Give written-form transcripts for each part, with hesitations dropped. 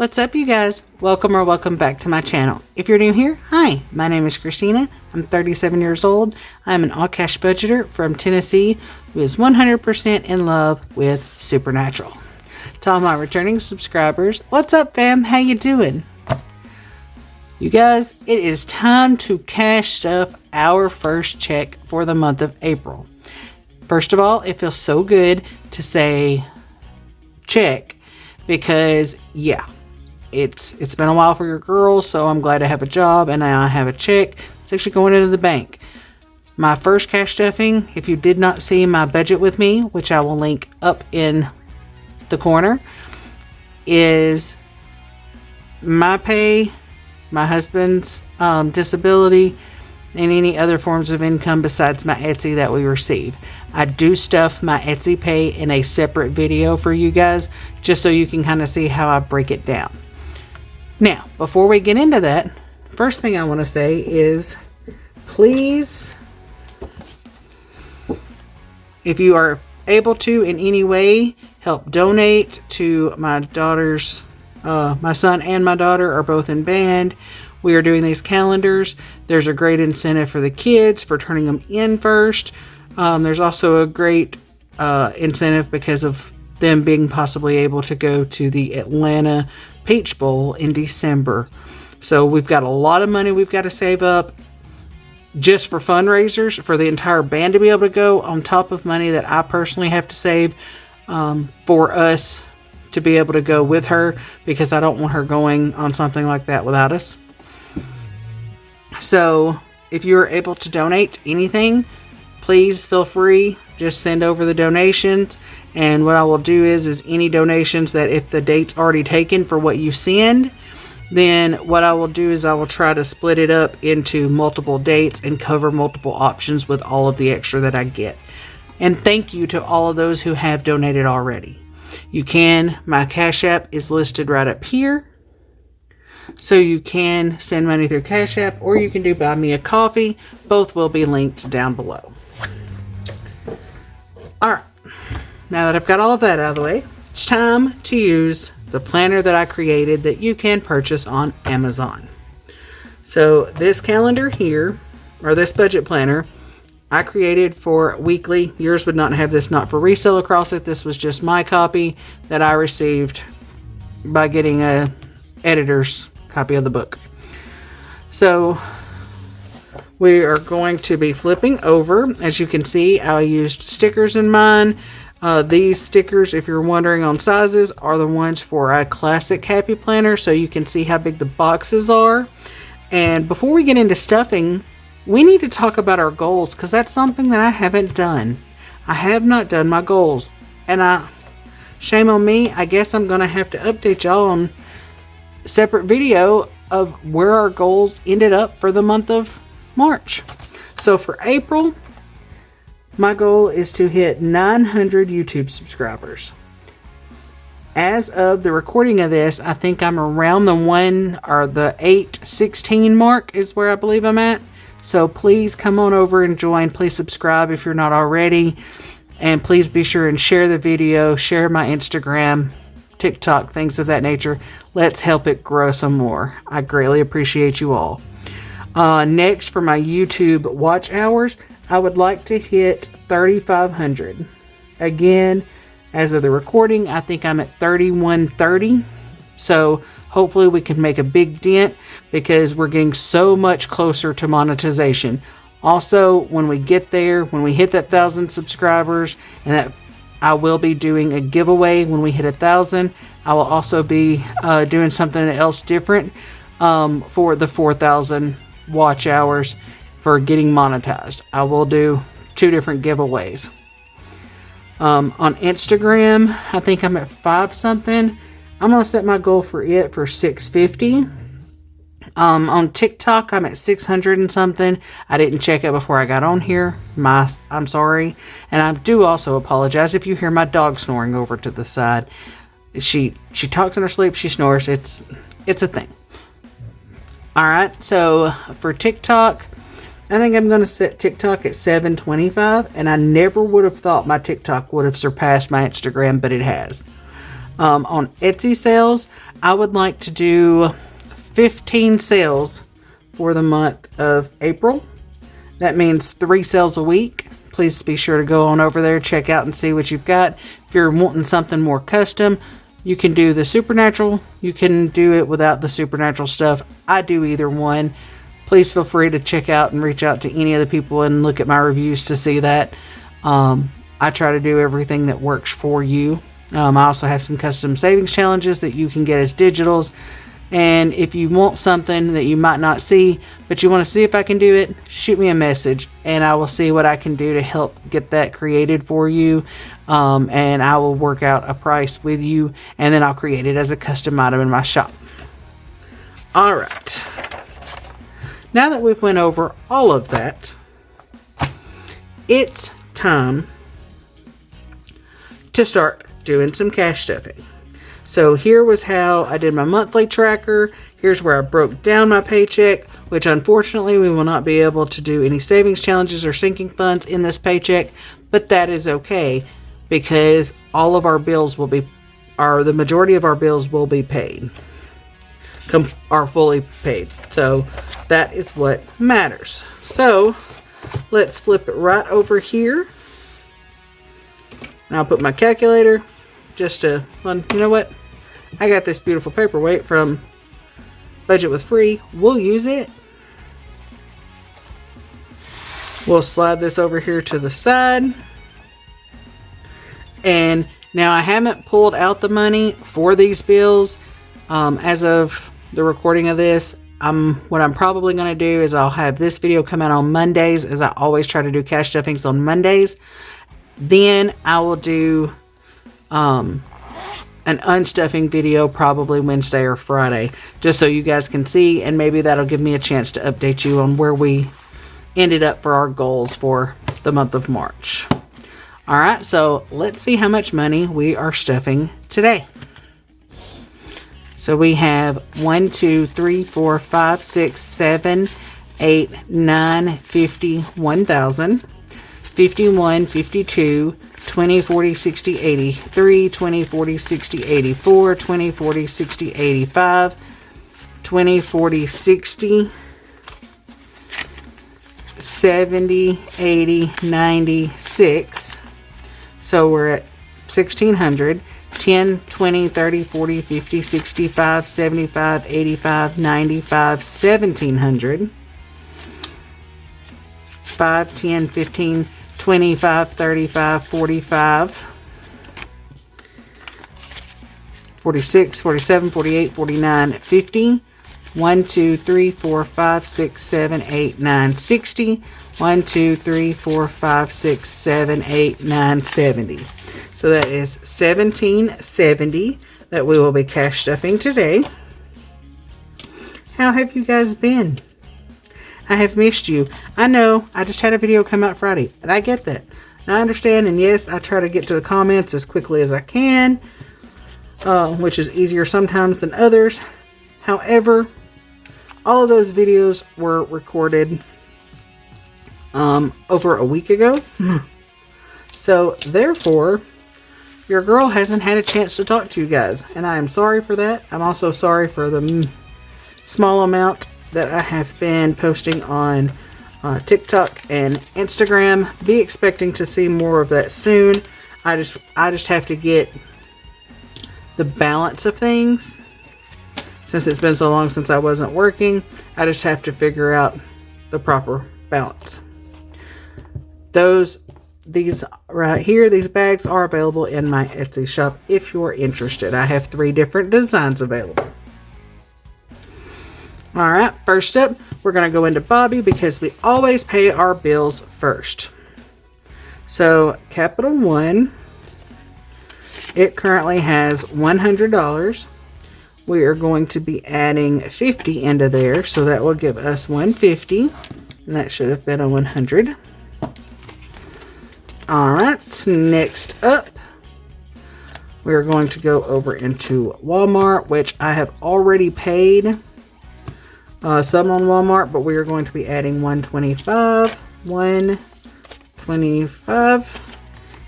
What's up, you guys? Welcome back to my channel. If you're new here, hi, my name is Christina. I'm 37 years old. I'm an all-cash budgeter from Tennessee who is 100% in love with Supernatural. To all my returning subscribers, what's up, fam? How you doing? You guys, it is time to cash stuff our first check for the month of April. First of all, it feels so good to say check because, yeah, it's been a while for your girl, so I'm glad to have a job and now I have a check. It's actually going into the bank. My first cash stuffing, if you did not see my budget with me, which I will link up in the corner, is my pay, my husband's disability, and any other forms of income besides my Etsy that we receive. I do stuff my Etsy pay in a separate video for you guys, just so you can kind of see how I break it down. Now, before we get into that, first thing I want to say is, please, if you are able to in any way, help donate to my daughter's, my son and my daughter are both in band. We are doing these calendars. There's a great incentive for the kids for turning them in first. There's also a great incentive because of them being possibly able to go to the Atlanta Peach Bowl in December. So we've got a lot of money we've got to save up just for fundraisers for the entire band to be able to go, on top of money that I personally have to save for us to be able to go with her, because I don't want her going on something like that without us. So if you're able to donate anything, please feel free. Just send over the donations. And what I will do is any donations that, if the date's already taken for what you send, then what I will do is I will try to split it up into multiple dates and cover multiple options with all of the extra that I get. And thank you to all of those who have donated already. You can, my Cash App is listed right up here. So you can send money through Cash App, or you can do Buy Me a Coffee. Both will be linked down below. Alright, now that I've got all of that out of the way, it's time to use the planner that I created that you can purchase on Amazon. So this calendar here, or this budget planner, I created for weekly. Yours would not have this not for resale across it. This was just my copy that I received by getting a editor's copy of the book. So we are going to be flipping over. As you can see, I used stickers in mine. These stickers, if you're wondering on sizes, are the ones for a classic Happy Planner, so you can see how big the boxes are. And before we get into stuffing, we need to talk about our goals, because that's something that I haven't done. I have not done my goals, and shame on me, I guess I'm going to have to update y'all on a separate video of where our goals ended up for the month of March. So for April, my goal is to hit 900 YouTube subscribers. As of the recording of this, I think I'm around the 816 mark is where I believe I'm at. So please come on over and join. Please subscribe if you're not already. And please be sure and share the video, share my Instagram, TikTok, things of that nature. Let's help it grow some more. I greatly appreciate you all. Next, for my YouTube watch hours, I would like to hit 3,500. Again, as of the recording, I think I'm at 3,130. So hopefully we can make a big dent, because we're getting so much closer to monetization. Also, when we get there, when we hit that 1,000 subscribers, and that I will be doing a giveaway when we hit 1,000. I will also be doing something else different for the 4,000 watch hours for getting monetized. I will do 2 different giveaways. On Instagram, I think I'm at 5 something. I'm going to set my goal for it for 650. On TikTok, I'm at 600 and something. I didn't check it before I got on here. I'm sorry. And I do also apologize if you hear my dog snoring over to the side. She talks in her sleep, she snores. It's a thing. Alright, so for TikTok, I think I'm going to set TikTok at 725. And I never would have thought my TikTok would have surpassed my Instagram, but it has. On Etsy sales, I would like to do 15 sales for the month of April. That means 3 sales a week. Please be sure to go on over there, check out and see what you've got. If you're wanting something more custom, you can do the supernatural. You can do it without the supernatural stuff. I do either one. Please feel free to check out and reach out to any of the people and look at my reviews to see that. I try to do everything that works for you. I also have some custom savings challenges that you can get as digitals. And if you want something that you might not see, but you want to see if I can do it, shoot me a message and I will see what I can do to help get that created for you. And I will work out a price with you, and then I'll create it as a custom item in my shop. All right. Now that we've went over all of that, it's time to start doing some cash stuffing. So here was how I did my monthly tracker. Here's where I broke down my paycheck, which unfortunately we will not be able to do any savings challenges or sinking funds in this paycheck, but that is okay because all of our bills will be, the majority of our bills will be paid, are fully paid. So that is what matters. So let's flip it right over here. And I'll put my calculator just to, well, you know what? I got this beautiful paperweight from Budget with Free. We'll use it. We'll slide this over here to the side. And now I haven't pulled out the money for these bills. As of the recording of this, what I'm probably going to do is I'll have this video come out on Mondays, as I always try to do cash stuffings on Mondays. Then I will do an unstuffing video probably Wednesday or Friday, just so you guys can see, and maybe that'll give me a chance to update you on where we ended up for our goals for the month of March. All right, so let's see how much money we are stuffing today. So we have 1, 2, 3, 4, 5, 6, 7, 8, 9, 50, 1,000, 51, 52, 20, 40, 60, 83, 20, 40, 60, 84, 20, 40, 60, 85, 20, 40, 60, 70, 80, 96. So we're at 1,600. 10, 20, 30, 40, 50, 65, 75, 85, 95, 1,700. 5, 10, 15, 25, 35, 45, 46, 47, 48, 49, 50. 1, 2, 3, 4, 5, 6, 7, 8, 9, 60. 1, 2, 3, 4, 5, 6, 7, 8, 9, 70. So that is 1,770 that we will be cash stuffing today. How have you guys been? I have missed you. I know, I just had a video come out Friday, and I get that. And I understand, and yes, I try to get to the comments as quickly as I can, which is easier sometimes than others. However, all of those videos were recorded over a week ago. So, therefore, your girl hasn't had a chance to talk to you guys, and I am sorry for that. I'm also sorry for the small amount that I have been posting on TikTok and Instagram. Be expecting to see more of that soon. I just have to get the balance of things. Since it's been so long since I wasn't working, I just have to figure out the proper balance. These right here, these bags are available in my Etsy shop if you're interested. I have 3 different designs available. Alright, first up, we're going to go into Bobby because we always pay our bills first. So, Capital One, it currently has $100. We are going to be adding 50 into there, so that will give us 150, and that should have been a 100. Alright, next up, we're going to go over into Walmart, which I have already paid some on Walmart, but we are going to be adding 125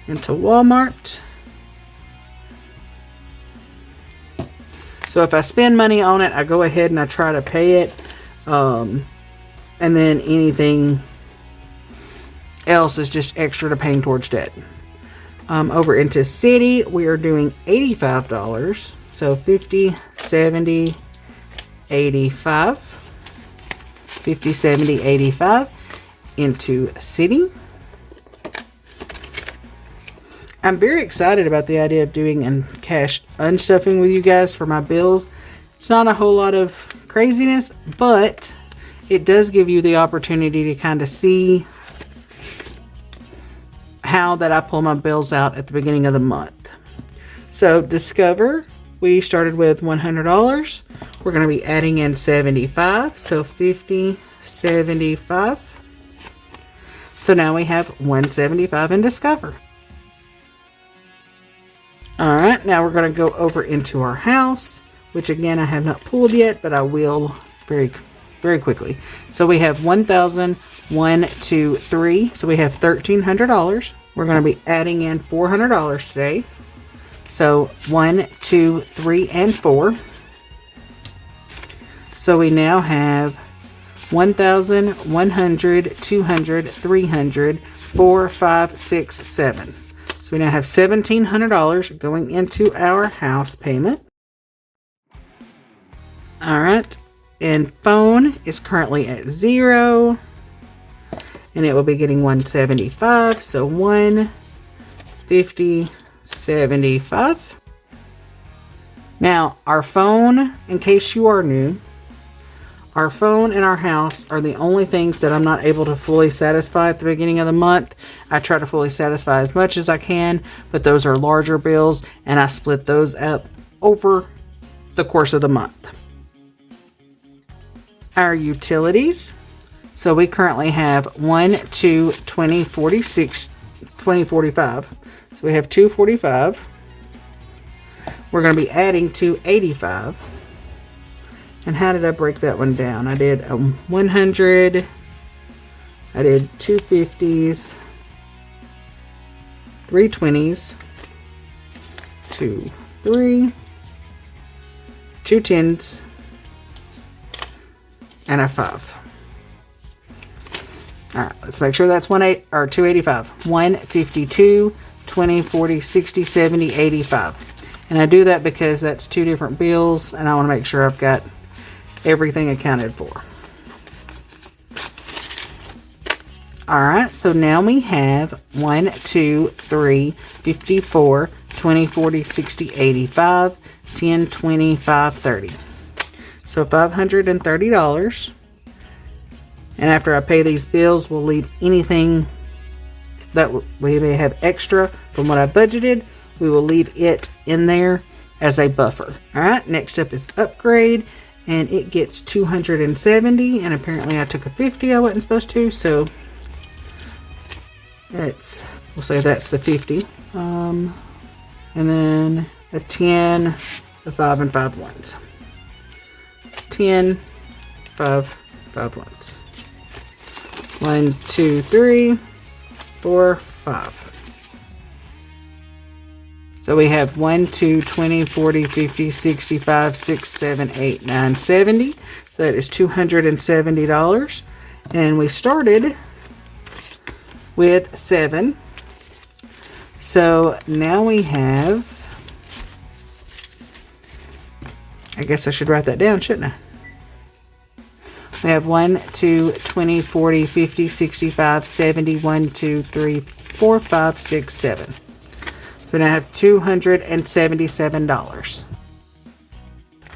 into Walmart. So if I spend money on it, I go ahead and I try to pay it. And then anything else is just extra to paying towards debt. Over into city, we are doing $85. So 50, 70, 85. 50, 70, 85 into city. I'm very excited about the idea of doing and cash unstuffing with you guys for my bills. It's not a whole lot of craziness, but it does give you the opportunity to kind of see how that I pull my bills out at the beginning of the month. So Discover, we started with $100. We're going to be adding in 75, so 50, 75. So now we have 175 in Discover. All right, now we're going to go over into our house, which again I have not pulled yet, but I will very quickly. So we have 1,000, 1, 2, 3. So we have $1,300. We're going to be adding in $400 today. So 1, 2, 3, and 4. So we now have 1,000, 100, 200, 300, 4, 5, 6, 7. So we now have $1,700 going into our house payment. All right. And phone is currently at 0. And it will be getting 175. So 150, 75. Now, our phone, in case you are new, our phone and our house are the only things that I'm not able to fully satisfy at the beginning of the month. I try to fully satisfy as much as I can, but those are larger bills, and I split those up over the course of the month. Our utilities. So we currently have 1, 2, 20, 46, 20, 45. So we have 245. We're going to be adding 285. And how did I break that one down? I did 100. I did 250s, 320s, 2, 3, 2 10s, and a 5. All right, let's make sure that's 285. 152, 20, 40, 60, 70, 85. And I do that because that's 2 different bills, and I want to make sure I've got everything accounted for. All right, so now we have 1, 2, 3, 54, 20, 40, 60, 85, 10, 20, 5, 30. So $530. And after I pay these bills, we'll leave anything that we may have extra from what I budgeted. We will leave it in there as a buffer. All right, next up is upgrade, and it gets 270. And apparently I took a 50 I wasn't supposed to, so we'll say that's the 50. And then a 10, a 5, and 5 ones. 10, 5, 5 ones. 1, 2, 3, 4, 5. So we have 1, 2, 20, 40, 50, 65, 6, 7, 8, 9, 70. So that is $270. And we started with 7. So now we have, I guess I should write that down, shouldn't I? We have 1, 2, 20, 40, 50, 65, 70, 1, 2, 3, 4, 5, 6, 7. So now I have $277.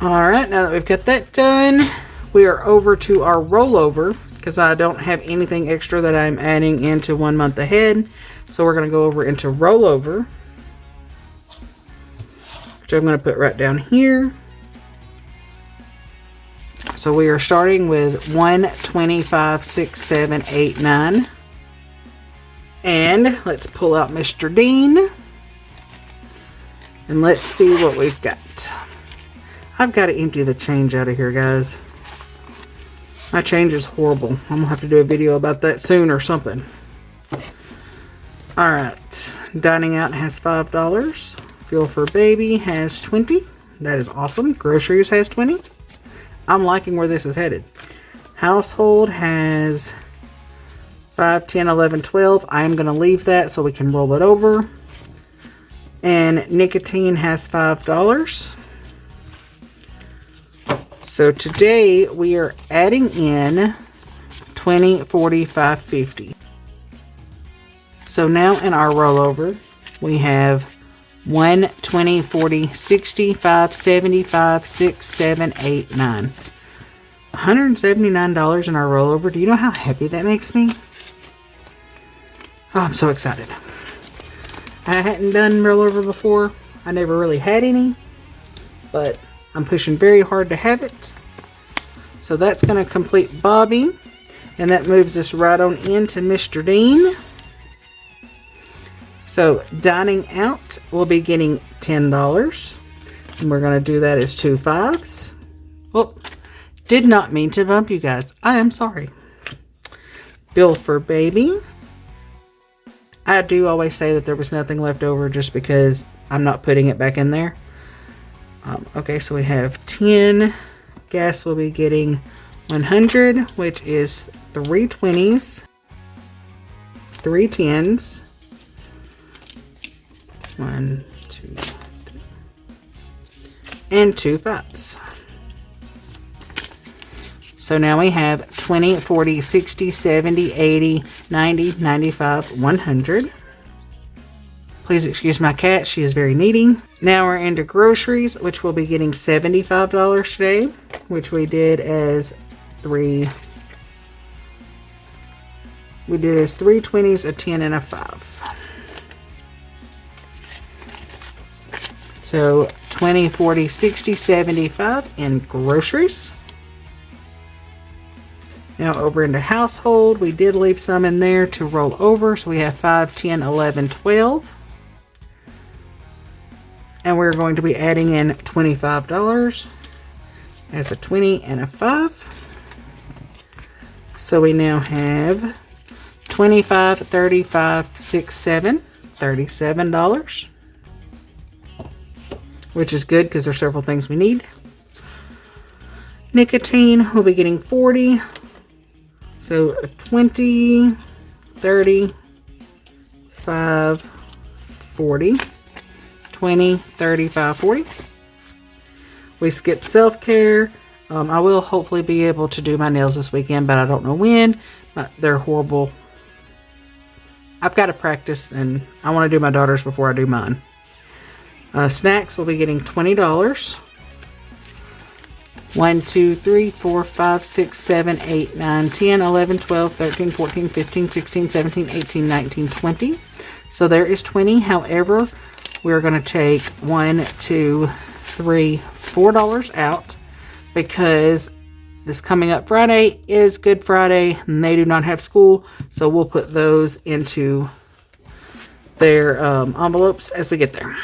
All right, now that we've got that done, we are over to our rollover because I don't have anything extra that I'm adding into 1 month ahead. So we're going to go over into rollover, which I'm going to put right down here. So we are starting with 1, 25, 6, 7, 8, 9. And let's pull out Mr. Dean. And let's see what we've got. I've got to empty the change out of here, guys. My change is horrible. I'm going to have to do a video about that soon or something. Alright. Dining out has $5. Fuel for Baby has $20. That is awesome. Groceries has 20. I'm liking where this is headed. Household has 5, 10, 11, 12. I'm going to leave that so we can roll it over. And nicotine has $5. So today we are adding in 20, 45, 50. So now in our rollover, we have 1, 20, 40, 65, 75, 6, 7, 8, 9. $179 in our rollover. Do you know how happy that makes me? Oh, I'm so excited. I hadn't done rollover before. I never really had any, but I'm pushing very hard to have it. So that's going to complete Bobby, and that moves us right on into Mr. Dean. So dining out, we'll be getting $10, and we're going to do that as 2 5s. Oh, did not mean to bump you guys. I am sorry. Bill for baby. I do always say that there was nothing left over just because I'm not putting it back in there. Okay, so we have 10. Gas will be getting 100, which is 3 20s, 3 10s, 1, 2, 3, and 2 5s. So now we have 20, 40, 60, 70, 80, 90, 95, 100. Please excuse my cat. She is very needy. Now we're into groceries, which we'll be getting $75 today, which we did as 3. We did as 3 20s, a 10, and a 5. So 20, 40, 60, 75 in groceries. Now over into household, we did leave some in there to roll over. So we have 5, 10, 11, 12. And we're going to be adding in $25 as a 20 and a 5. So we now have 25, 35, 6, 7, $37. Which is good because there's several things we need. Nicotine, we'll be getting 40. So 20, 30, 5, 40, 20, 35, 40. We skipped self-care. I will hopefully be able to do my nails this weekend, but I don't know when. They're horrible. I've got to practice, and I want to do my daughter's before I do mine. Snacks will be getting $20. 1, 2, 3, 4, 5, 6, 7, 8, 9, 10, 11, 12, 13, 14, 15, 16, 17, 18, 19, 20. So there is 20. However, we're going to take $1, $2, $3, $4 out because this coming up Friday is Good Friday and they do not have school. So we'll put those into their envelopes as we get there.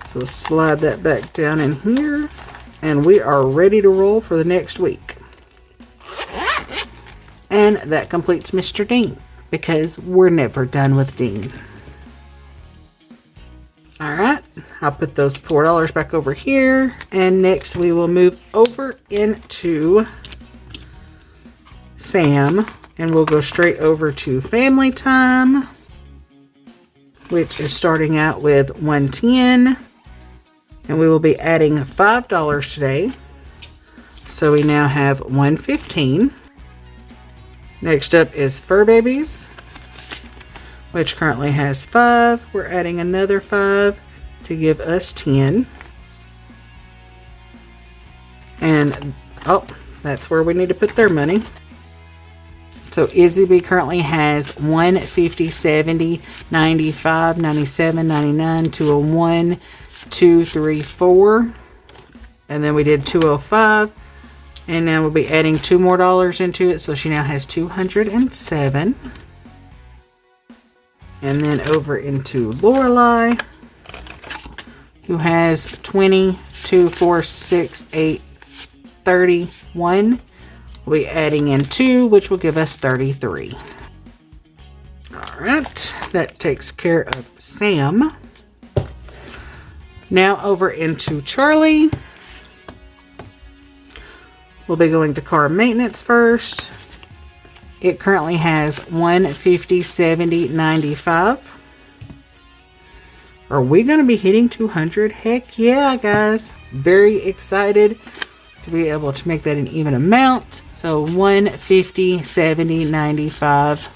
So we'll slide that back down in here. And we are ready to roll for the next week. And that completes Mr. Dean. Because we're never done with Dean. Alright. I'll put those $4 back over here. And next we will move over into Sam. And we'll go straight over to family time. Which is starting out with 110. And we will be adding $5 today. So we now have 115. Next up is Fur Babies, which currently has 5. We're adding another 5 to give us 10. And, oh, that's where we need to put their money. So Izzy B currently has 150, 70, 95, 97, 99, 201, 2, 3, 4, and then we did 205, and now we'll be adding $2 more into it, so she now has 207. And then over into Lorelai, who has 20, 2, 4, 6, 8, 31. We'll be adding in 2, which will give us 33. Alright, that takes care of Sam. Now over into Charlie. We'll be going to car maintenance first. It currently has 150, 70, 95. Are we going to be hitting 200? Heck yeah, guys. Very excited to be able to make that an even amount. So 150, 70, 95,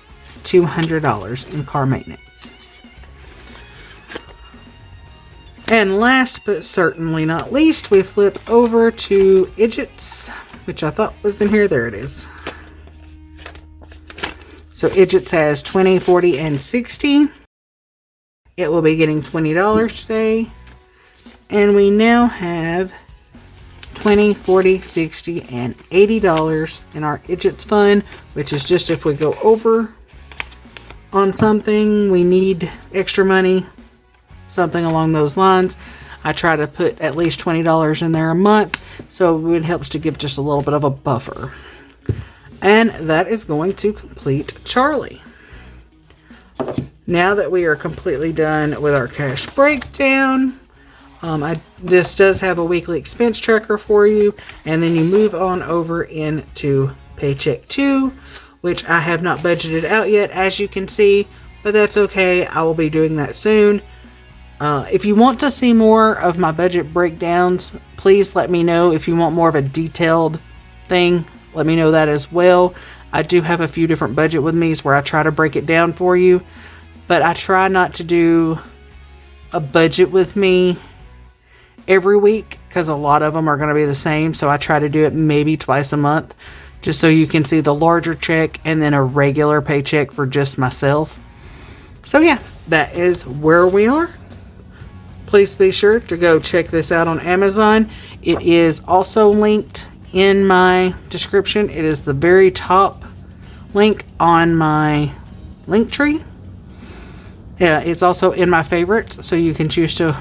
$200 in car maintenance. And last but certainly not least, we flip over to Idgits, which I thought was in here. There it is. So Idgits has 20, 40, and 60. It will be getting $20 today. And we now have 20, 40, 60, and $80 in our Idgits fund, which is just if we go over on something, we need extra money, something along those lines. I try to put at least $20 in there a month, so it helps to give just a little bit of a buffer. And that is going to complete Charlie. Now that we are completely done with our cash breakdown, this does have a weekly expense tracker for you, and then you move on over into Paycheck 2, which I have not budgeted out yet, as you can see, but that's okay. I will be doing that soon. If you want to see more of my budget breakdowns, please let me know. If you want more of a detailed thing, let me know that as well. I do have a few different budget with me's where I try to break it down for you, but I try not to do a budget with me every week because a lot of them are going to be the same. So I try to do it maybe twice a month, just so you can see the larger check and then a regular paycheck for just myself. So yeah, that is where we are. Please be sure to go check this out on Amazon. It is also linked in my description. It is the very top link on my link tree. Yeah, it's also in my favorites, so you can choose to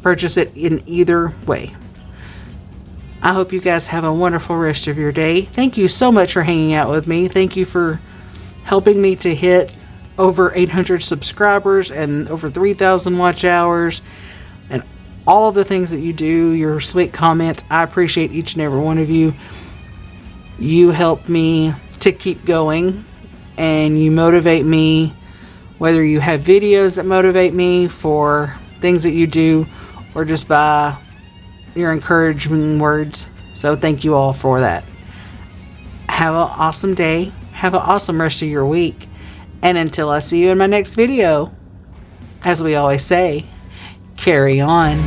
purchase it in either way. I hope you guys have a wonderful rest of your day. Thank you so much for hanging out with me. Thank you for helping me to hit over 800 subscribers and over 3,000 watch hours. And all of the things that you do, your sweet comments, I appreciate each and every one of you. You help me to keep going, and you motivate me, whether you have videos that motivate me for things that you do, or just by your encouraging words. So thank you all for that. Have an awesome day. Have an awesome rest of your week. And until I see you in my next video, as we always say, carry on.